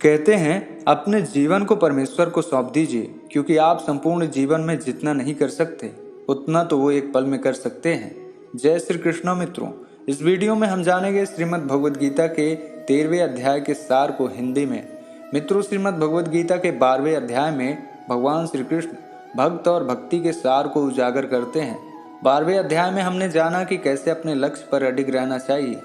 कहते हैं अपने जीवन को परमेश्वर को सौंप दीजिए, क्योंकि आप संपूर्ण जीवन में जितना नहीं कर सकते उतना तो वो एक पल में कर सकते हैं। जय श्री कृष्ण मित्रों, इस वीडियो में हम जानेंगे श्रीमद् भगवद गीता के 13वें अध्याय के सार को हिंदी में। मित्रों, श्रीमद् भगवद गीता के 12वें अध्याय में भगवान श्री कृष्ण भक्त और भक्ति के सार को उजागर करते हैं। 12वें अध्याय में हमने जाना कि कैसे अपने लक्ष्य पर अडिग रहना चाहिए।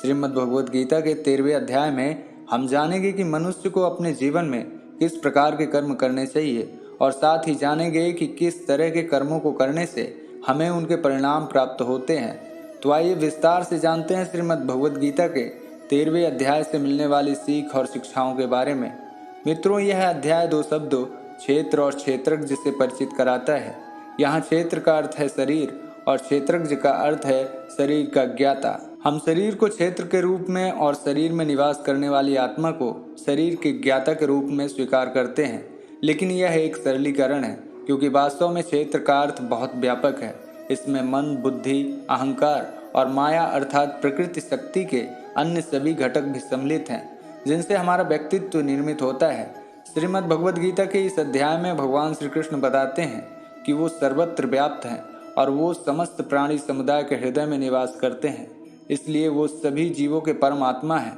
श्रीमद् भगवद गीता के 13वें अध्याय में हम जानेंगे कि मनुष्य को अपने जीवन में किस प्रकार के कर्म करने चाहिए और साथ ही जानेंगे कि किस तरह के कर्मों को करने से हमें उनके परिणाम प्राप्त होते हैं। तो आइए विस्तार से जानते हैं श्रीमद् भगवद गीता के 13वें अध्याय से मिलने वाली सीख और शिक्षाओं के बारे में। मित्रों, यह अध्याय दो शब्दों क्षेत्र और क्षेत्रज्ञ से परिचित कराता है। यहाँ क्षेत्र का अर्थ है शरीर और क्षेत्रज्ञ का अर्थ है शरीर का ज्ञाता। हम शरीर को क्षेत्र के रूप में और शरीर में निवास करने वाली आत्मा को शरीर के ज्ञाता के रूप में स्वीकार करते हैं, लेकिन यह एक सरलीकरण है, क्योंकि वास्तव में क्षेत्र का अर्थ बहुत व्यापक है। इसमें मन, बुद्धि, अहंकार और माया अर्थात प्रकृति शक्ति के अन्य सभी घटक भी सम्मिलित हैं, जिनसे हमारा व्यक्तित्व निर्मित होता है। श्रीमद् भगवद गीता के इस अध्याय में भगवान श्री कृष्ण बताते हैं कि वो सर्वत्र व्याप्त हैं और वो समस्त प्राणी समुदाय के हृदय में निवास करते हैं, इसलिए वो सभी जीवों के परमात्मा हैं।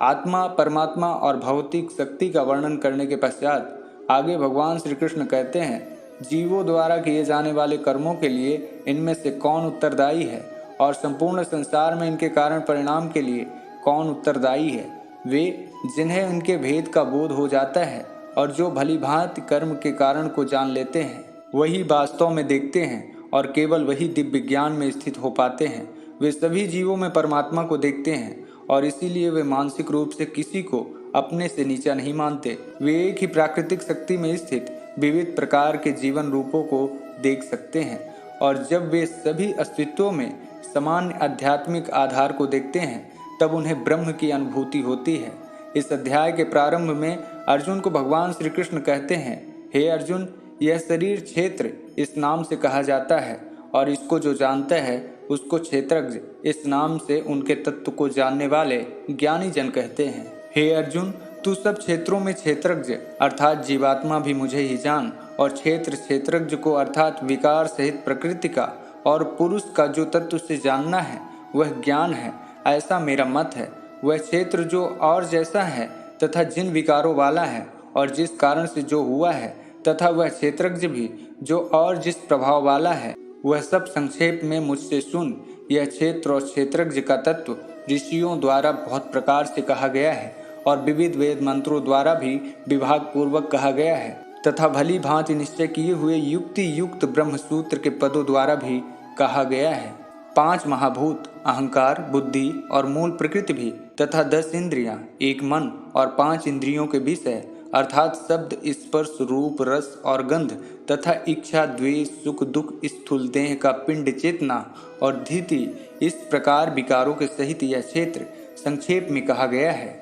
आत्मा, परमात्मा और भौतिक शक्ति का वर्णन करने के पश्चात आगे भगवान श्री कृष्ण कहते हैं, जीवों द्वारा किए जाने वाले कर्मों के लिए इनमें से कौन उत्तरदायी है और संपूर्ण संसार में इनके कारण परिणाम के लिए कौन उत्तरदायी है। वे जिन्हें इनके भेद का बोध हो जाता है और जो भली भांति कर्म के कारण को जान लेते हैं, वही वास्तव में देखते हैं और केवल वही दिव्य ज्ञान में स्थित हो पाते हैं। वे सभी जीवों में परमात्मा को देखते हैं और इसीलिए वे मानसिक रूप से किसी को अपने से नीचा नहीं मानते। वे एक ही प्राकृतिक शक्ति में स्थित विविध प्रकार के जीवन रूपों को देख सकते हैं और जब वे सभी अस्तित्वों में सामान्य आध्यात्मिक आधार को देखते हैं तब उन्हें ब्रह्म की अनुभूति होती है। इस अध्याय के प्रारंभ में अर्जुन को भगवान श्री कृष्ण कहते हैं, हे अर्जुन, यह शरीर क्षेत्र इस नाम से कहा जाता है और इसको जो जानता है उसको क्षेत्रज्ञ इस नाम से उनके तत्व को जानने वाले ज्ञानी जन कहते हैं। हे अर्जुन, तू सब क्षेत्रों में क्षेत्रज्ञ अर्थात जीवात्मा भी मुझे ही जान और क्षेत्र क्षेत्रज्ञ को अर्थात विकार सहित प्रकृति का और पुरुष का जो तत्व से जानना है वह ज्ञान है, ऐसा मेरा मत है। वह क्षेत्र जो और जैसा है तथा जिन विकारों वाला है और जिस कारण से जो हुआ है, तथा वह क्षेत्रज्ञ भी जो और जिस प्रभाव वाला है, वह सब संक्षेप में मुझसे सुन। यह क्षेत्र और क्षेत्रज्ञ का तत्व ऋषियों द्वारा बहुत प्रकार से कहा गया है और विविध वेद मंत्रों द्वारा भी विभाग पूर्वक कहा गया है तथा भली भांति निश्चय किए हुए युक्ति युक्त ब्रह्म सूत्र के पदों द्वारा भी कहा गया है। 5 महाभूत अहंकार, बुद्धि और मूल प्रकृति भी तथा 10 इंद्रियां, 1 मन और 5 इंद्रियों के विषय अर्थात शब्द, स्पर्श, रूप, रस और गंध तथा इच्छा, द्वेष, सुख, दुख, स्थूल देह का पिंड, चेतना और धीति, इस प्रकार विकारों के सहित यह क्षेत्र संक्षेप में कहा गया है।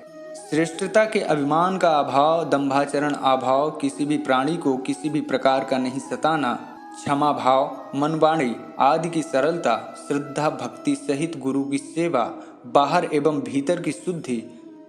श्रेष्ठता के अभिमान का अभाव, दंभाचरण अभाव, किसी भी प्राणी को किसी भी प्रकार का नहीं सताना, क्षमा भाव, मनवाणी आदि की सरलता, श्रद्धा भक्ति सहित गुरु की सेवा, बाहर एवं भीतर की शुद्धि,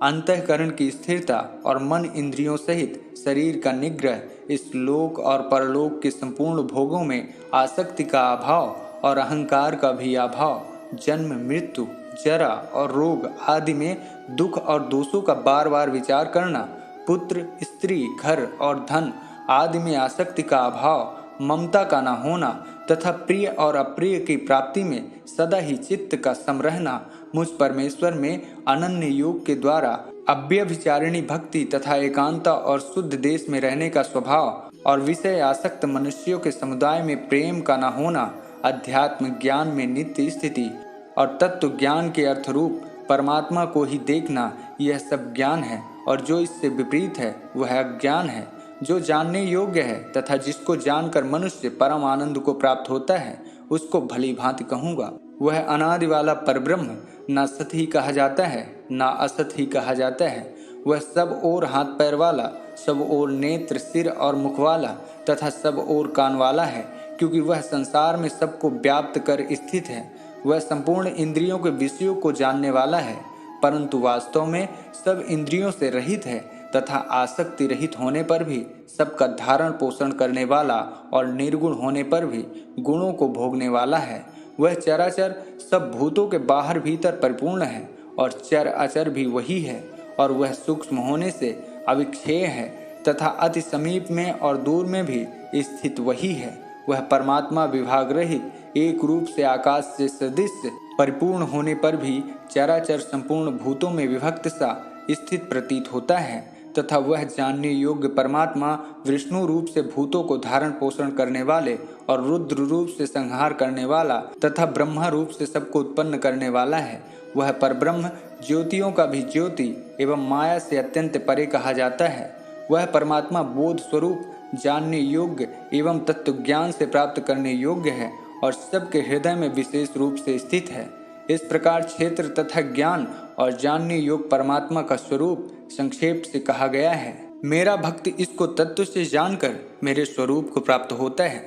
अंतःकरण की स्थिरता और मन इंद्रियों सहित शरीर का निग्रह, इस लोक और परलोक के संपूर्ण भोगों में आसक्ति का अभाव और अहंकार का भी अभाव, जन्म, मृत्यु, जरा और रोग आदि में दुख और दोषों का बार बार विचार करना, पुत्र, स्त्री, घर और धन आदि में आसक्ति का अभाव, ममता का न होना तथा प्रिय और अप्रिय की प्राप्ति में सदा ही चित्त का सम रहना, मुझ परमेश्वर में अनन्य योग के द्वारा अव्यभिचारिणी भक्ति तथा एकांता और शुद्ध देश में रहने का स्वभाव और विषय आसक्त मनुष्यों के समुदाय में प्रेम का न होना, अध्यात्म ज्ञान में नित्य स्थिति और तत्व ज्ञान के अर्थरूप परमात्मा को ही देखना, यह सब ज्ञान है और जो इससे विपरीत है वह अज्ञान है। जो जानने योग्य है तथा जिसको जानकर मनुष्य परम आनंद को प्राप्त होता है उसको भली भांति कहूँगा। वह अनादि वाला परब्रह्म न सत ही कहा जाता है न असत ही कहा जाता है। वह सब ओर हाथ पैर वाला, सब ओर नेत्र, सिर और मुख वाला तथा सब ओर कान वाला है, क्योंकि वह संसार में सबको व्याप्त कर स्थित है। वह संपूर्ण इंद्रियों के विषयों को जानने वाला है, परंतु वास्तव में सब इंद्रियों से रहित है तथा आसक्ति रहित होने पर भी सबका धारण पोषण करने वाला और निर्गुण होने पर भी गुणों को भोगने वाला है। वह चराचर सब भूतों के बाहर भीतर परिपूर्ण है और चर अचर भी वही है, और वह सूक्ष्म होने से अविक्षेय है तथा अति समीप में और दूर में भी स्थित वही है। वह परमात्मा विभाग रहित एक रूप से आकाश से सदृश परिपूर्ण होने पर भी चराचर संपूर्ण भूतों में विभक्त सा स्थित प्रतीत होता है, तथा वह जानने योग्य परमात्मा विष्णु रूप से भूतों को धारण पोषण करने वाले और रुद्र रूप से संहार करने वाला तथा ब्रह्मा रूप से सबको उत्पन्न करने वाला है। वह परब्रह्म ज्योतियों का भी ज्योति एवं माया से अत्यंत परे कहा जाता है। वह परमात्मा बोध स्वरूप, जानने योग्य एवं तत्व ज्ञान से प्राप्त करने योग्य है और सबके हृदय में विशेष रूप से स्थित है। इस प्रकार क्षेत्र तथा ज्ञान और जानने योग्य परमात्मा का स्वरूप संक्षेप से कहा गया है। मेरा भक्त इसको तत्व से जानकर मेरे स्वरूप को प्राप्त होता है।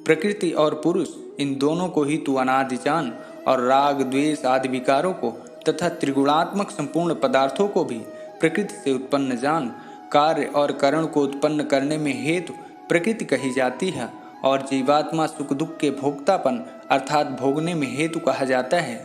प्रकृति और पुरुष इन दोनों को ही तू अनादि जान, और राग द्वेष आदि विकारों को तथा त्रिगुणात्मक संपूर्ण पदार्थों को भी प्रकृति से उत्पन्न जान। कार्य और करण को उत्पन्न करने में हेतु प्रकृति कही जाती है, और जीवात्मा सुख दुख के भोक्तापन अर्थात भोगने में हेतु कहा जाता है।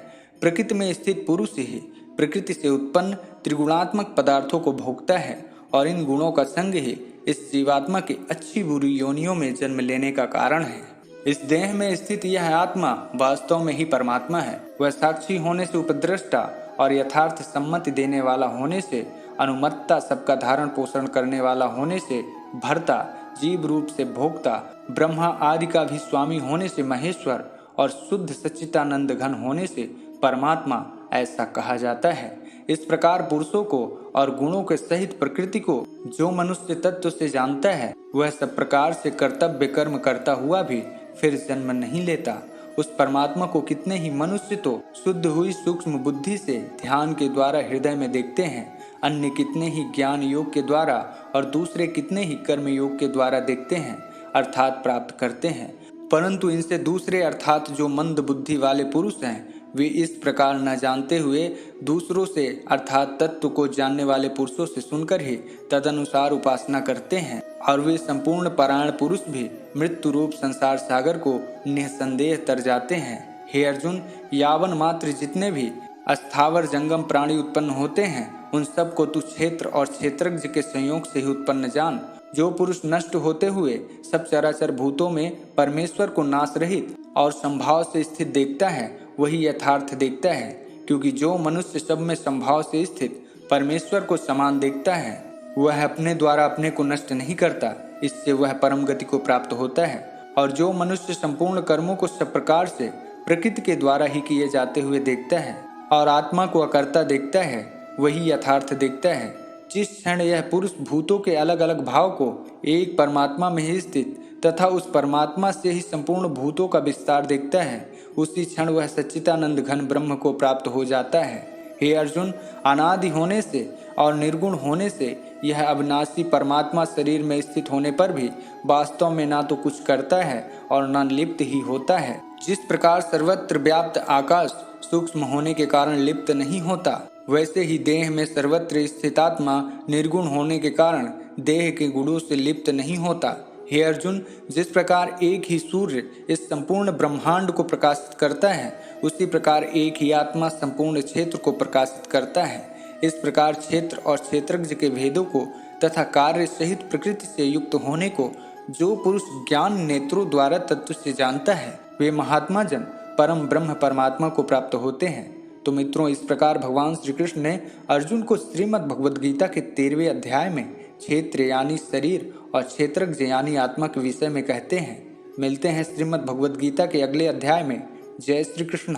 प्रकृति में स्थित पुरुष ही प्रकृति से उत्पन्न त्रिगुणात्मक पदार्थों को भोगता है, और इन गुणों का संग ही इस जीवात्मा के अच्छी बुरी योनियों में जन्म लेने का कारण है। इस देह में स्थित यह आत्मा वास्तव में ही परमात्मा है। वह साक्षी होने से उपद्रष्टा और यथार्थ सम्मति देने वाला होने से अनुमत्ता, सबका धारण पोषण करने वाला होने से भर्ता, जीव रूप से भोक्ता, ब्रह्मा आदि का भी स्वामी होने से महेश्वर और शुद्ध सच्चिदानंद घन होने से परमात्मा ऐसा कहा जाता है। इस प्रकार पुरुषों को और गुणों के सहित प्रकृति को जो मनुष्य तत्व से जानता है, वह सब प्रकार से कर्तव्य कर्म करता हुआ भी फिर जन्म नहीं लेता। उस परमात्मा को कितने ही मनुष्य तो शुद्ध हुई सूक्ष्म बुद्धि से ध्यान के द्वारा हृदय में देखते हैं, अन्य कितने ही ज्ञान योग के द्वारा और दूसरे कितने ही कर्म योग के द्वारा देखते हैं अर्थात प्राप्त करते हैं। परंतु इनसे दूसरे अर्थात जो मंद बुद्धि वाले पुरुष हैं, वे इस प्रकार न जानते हुए दूसरों से अर्थात तत्व को जानने वाले पुरुषों से सुनकर ही तदनुसार उपासना करते हैं, और वे संपूर्ण परायण पुरुष भी मृत्यु रूप संसार सागर को निसंदेह तर जाते हैं। हे अर्जुन, यावन मात्र जितने भी अस्थावर जंगम प्राणी उत्पन्न होते हैं, उन सब को तू क्षेत्र और क्षेत्रज्ञ के संयोग से ही उत्पन्न जान। जो पुरुष नष्ट होते हुए सब चराचर भूतों में परमेश्वर को नाश रहित और संभाव से स्थित देखता है, वही यथार्थ देखता है, क्योंकि जो मनुष्य सब में संभाव से स्थित परमेश्वर को समान देखता है, वह अपने द्वारा अपने को नष्ट नहीं करता, इससे वह परम गति को प्राप्त होता है। और जो मनुष्य संपूर्ण कर्मों को सब प्रकार से प्रकृति के द्वारा ही किए जाते हुए देखता है और आत्मा को अकर्ता देखता है, वही यथार्थ देखता है। जिस क्षण यह पुरुष भूतों के अलग अलग भाव को एक परमात्मा में ही स्थित तथा उस परमात्मा से ही संपूर्ण भूतों का विस्तार देखता है, उसी क्षण वह सच्चिदानंद घन ब्रह्म को प्राप्त हो जाता है। हे अर्जुन, अनादि होने से और निर्गुण होने से यह अविनाशी परमात्मा शरीर में स्थित होने पर भी वास्तव में ना तो कुछ करता है और न लिप्त ही होता है। जिस प्रकार सर्वत्र व्याप्त आकाश सूक्ष्म होने के कारण लिप्त नहीं होता, वैसे ही देह में सर्वत्र स्थित आत्मा निर्गुण होने के कारण देह के गुणों से लिप्त नहीं होता। हे अर्जुन, जिस प्रकार एक ही सूर्य इस संपूर्ण ब्रह्मांड को प्रकाशित करता है, उसी प्रकार एक ही आत्मा संपूर्ण क्षेत्र को प्रकाशित करता है। इस प्रकार क्षेत्र और क्षेत्रज्ञ के भेदों को तथा कार्य सहित प्रकृति से युक्त होने को जो पुरुष ज्ञान नेत्रों द्वारा तत्व से जानता है, वे महात्मा जन परम ब्रह्म परमात्मा को प्राप्त होते हैं। तो मित्रों, इस प्रकार भगवान श्री कृष्ण ने अर्जुन को श्रीमद् भगवद गीता के 13वें अध्याय में क्षेत्र यानी शरीर और क्षेत्रज्ञ यानी आत्मा के विषय में कहते हैं। मिलते हैं श्रीमद् भगवद गीता के अगले अध्याय में। जय श्री कृष्ण।